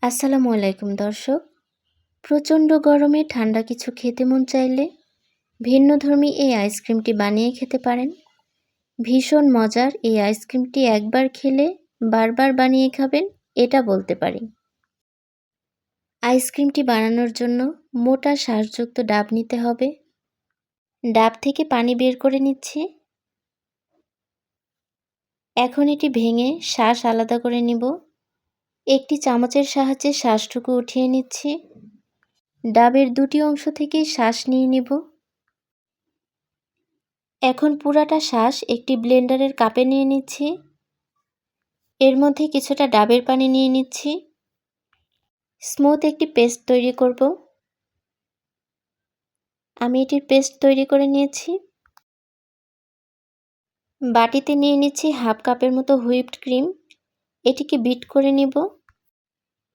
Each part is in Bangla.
আসসালামু আলাইকুম দর্শক। প্রচণ্ড গরমে ঠান্ডা কিছু খেতে মন চাইলে ভিন্নধর্মী এই আইসক্রিমটি বানিয়ে খেতে পারেন। ভীষণ মজার এই আইসক্রিমটি একবার খেলে বারবার বানিয়ে খাবেন, এটা বলতে পারি। আইসক্রিমটি বানানোর জন্য মোটা শ্বাসযুক্ত ডাব নিতে হবে। ডাব থেকে পানি বের করে নিচ্ছি। এখন এটি ভেঙে শ্বাস আলাদা করে নিব। একটি চামচের সাহায্যে শ্বাসটুকু উঠিয়ে নিচ্ছি। ডাবের দুটি অংশ থেকেই শ্বাস নিয়ে নিব। এখন পুরাটা শ্বাস একটি ব্লেন্ডারের কাপে নিয়ে নিচ্ছি। এর মধ্যে কিছুটা ডাবের পানি নিয়ে নিচ্ছি। স্মুথ একটি পেস্ট তৈরি করব। আমি এটির পেস্ট তৈরি করে নিয়েছি। বাটিতে নিয়ে নিচ্ছি হাফ কাপের মতো হুইপড ক্রিম। এটিকে বিট করে নিব।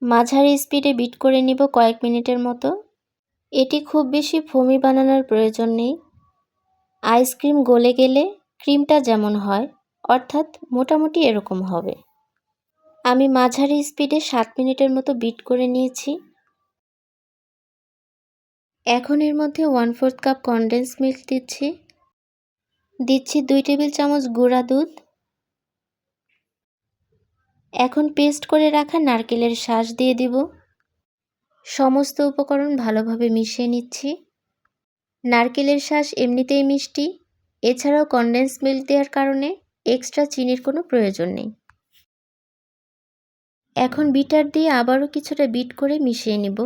মাঝারি স্পিডে বিট করে নিব কয়েক মিনিটের মতো। এটি খুব বেশি ফোমি বানানোর প্রয়োজন নেই। আইসক্রিম গলে গেলে ক্রিমটা যেমন হয়, অর্থাৎ মোটামুটি এরকম হবে। আমি মাঝারি স্পিডে 7 মিনিটের মতো বিট করে নিয়েছি। এখন এর মধ্যে 1/4 কাপ কনডেন্স মিল্ক দিচ্ছি। 2 টেবিল চামচ গুঁড়া দুধ। এখন পেস্ট করে রাখা নারকেলের শাঁস দিয়ে দিব। সমস্ত উপকরণ ভালোভাবে মিশিয়ে নিচ্ছি। নারকেলের শাঁস এমনিতেই মিষ্টি, এছাড়াও কনডেন্স মিল্ক দেওয়ার কারণে এক্সট্রা চিনির কোনো প্রয়োজন নেই। এখন বিটার দিয়ে আবারও কিছুটা বিট করে মিশিয়ে নিব।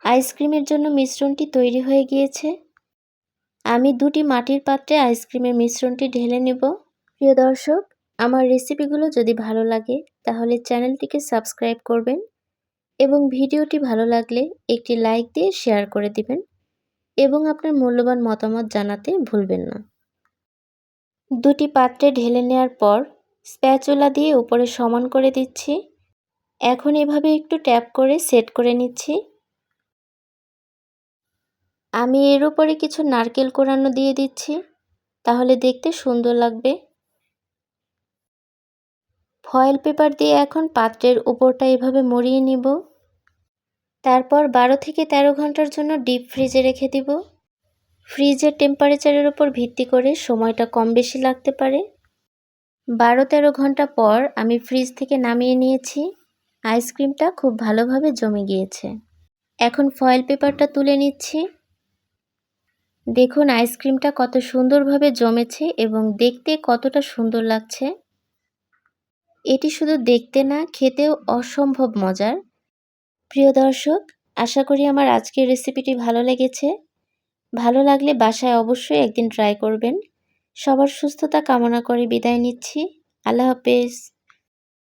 আইসক্রিমের জন্য মিশ্রণটি তৈরি হয়ে গিয়েছে। আমি 2টি মাটির পাত্রে আইসক্রিমের মিশ্রণটি ঢেলে নেব। প্রিয় দর্শক, আমার রেসিপিগুলো যদি ভালো লাগে তাহলে চ্যানেলটিকে সাবস্ক্রাইব করবেন এবং ভিডিওটি ভালো লাগলে একটি লাইক দিয়ে শেয়ার করে দিবেন এবং আপনার মূল্যবান মতামত জানাতে ভুলবেন না। 2টি পাত্রে ঢেলে নেওয়ার পর স্প্যাচুলা দিয়ে উপরে সমান করে দিচ্ছি। এখন এভাবে একটু ট্যাপ করে সেট করে নিচ্ছি। আমি এর উপরে কিছু নারকেল কোড়ানো দিয়ে দিচ্ছি, তাহলে দেখতে সুন্দর লাগবে। ফয়েল পেপার দিয়ে এখন পাত্রের উপরটা এভাবে মুড়িয়ে নিব। তারপর 12 থেকে 13 ঘন্টার জন্য ডিপ ফ্রিজে রেখে দিব। ফ্রিজের টেম্পারেচারের উপর ভিত্তি করে সময়টা কম বেশি লাগতে পারে। 12-13 ঘন্টা পর আমি ফ্রিজ থেকে নামিয়ে নিয়েছি। আইসক্রিমটা খুব ভালোভাবে জমে গিয়েছে। এখন ফয়েল পেপারটা তুলে নিচ্ছি। দেখুন আইসক্রিমটা কত সুন্দরভাবে জমেছে এবং দেখতে কতটা সুন্দর লাগছে। এটি শুধু দেখতে না, খেতেও অসম্ভব মজার। প্রিয় দর্শক, আশা করি আমার আজকের রেসিপিটি ভালো লেগেছে। ভালো লাগলে বাসায় অবশ্যই একদিন ট্রাই করবেন। সবার সুস্থতা কামনা করে বিদায় নিচ্ছি। আল্লাহ হাফেজ।